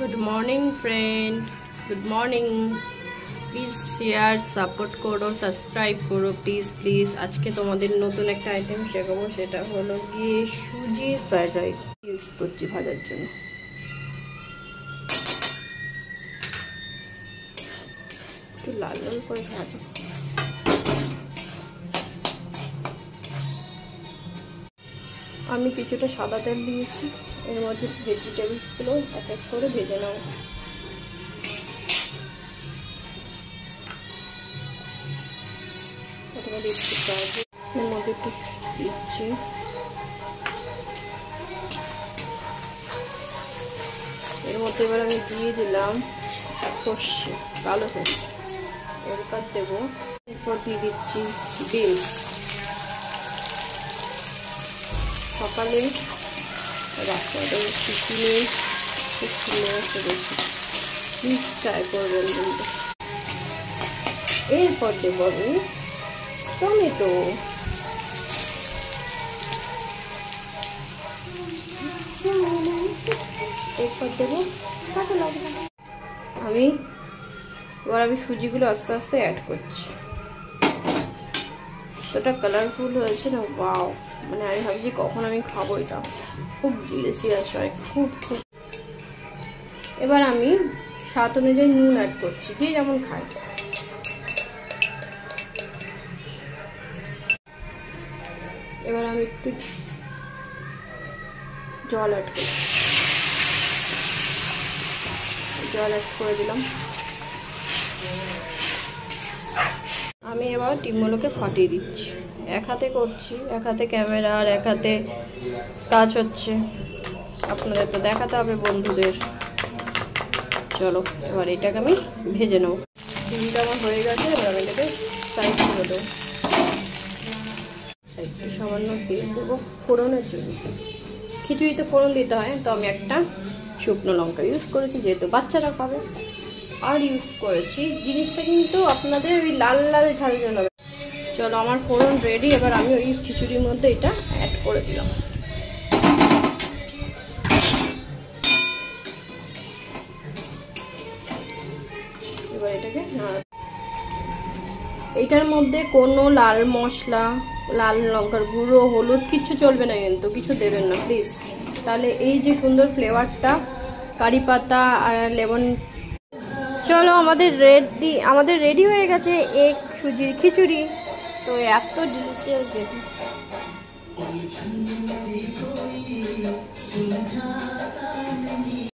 Good morning friend, good morning. Please share, support করো, subscribe করো please please. আজকে তোমাদের নতুন একটা আইটেম শেখাবো, সেটা হলো গিয়ে সুজি ফ্রাইড রাইস ইউজ করছি ভাজার জন্য। একটু লাল লাল করে ভাজো। আমি কিছুটা সাদা তেল দিয়েছি, এর মধ্যে ভেজিটেবলসগুলো এক এক করে ভেজে নাও। প্রথমে দিচ্ছি পেঁয়াজ, এর মধ্যে একটু দিচ্ছি এর মধ্যে এবার আমি দিয়ে দিলাম সর্ষে, কালো সর্ষে। এরপর দেবো, এরপর দিয়ে দিচ্ছি বিনস। সকালে রাস্তাটা টিফিনে খুব সুন্দর একটা রেসিপি, প্লিজ ট্রাই করবেন কিন্তু। এরপর দেবো আমি টমেটো, এরপর দেবো কাঁচা লঙ্কা। এবার আমি সুজিগুলো আস্তে আস্তে অ্যাড করছি। এতটা কালারফুল হয়েছে না, ওয়াও! মানে আমি ভাবছি কখন আমি খাবো এটা, খুব ডিলিশিয়াস হয়, খুব খুব। এবার আমি স্বাদ অনুযায়ী নুন অ্যাড করছি, যে যেমন খায়। এবার আমি একটু জল অ্যাড করছি, জল অ্যাড করে দিলাম। আমি এবার ডিমগুলোকে ফাটিয়ে দিচ্ছি। এক হাতে করছি, এক হাতে ক্যামেরা আর এক হাতে কাজ হচ্ছে, আপনাদের তো দেখাতে হবে বন্ধুদের। চলো এবার এটাকে আমি ভেজে নেব। ডিমটা আমার হয়ে গেছে, এবার আমি এটাকে সাইড করে দেবো। একটু সামান্য তেল দেবো ফোড়নের জন্য, খিচুড়িতে ফোড়ন দিতে হয়, তো আমি একটা শুকনো লঙ্কা ইউজ করেছি যেহেতু বাচ্চারা খাবে। আর ইউজ করেছি জিনিসটা কিন্তু আপনাদের ওই লাল লাল ঝাল ঝাল হবে। চলো আমার ফোড়ন রেডি, এবার আমি ওই খিচুড়ির মধ্যে এটা অ্যাড করে দিলাম। এবার এটাকে এইটার মধ্যে কোনো লাল মশলা, লাল লঙ্কার গুঁড়ো, হলুদ কিচ্ছু চলবে না, কিন্তু কিছু দেবেন না প্লিজ। তাহলে এই যে সুন্দর ফ্লেভারটা, কারি পাতা আর লেমন। চলো আমাদের রেডি হয়ে গেছে এক সুজির খিচুড়ি। তো এত ডিলিশিয়াস দেখুন।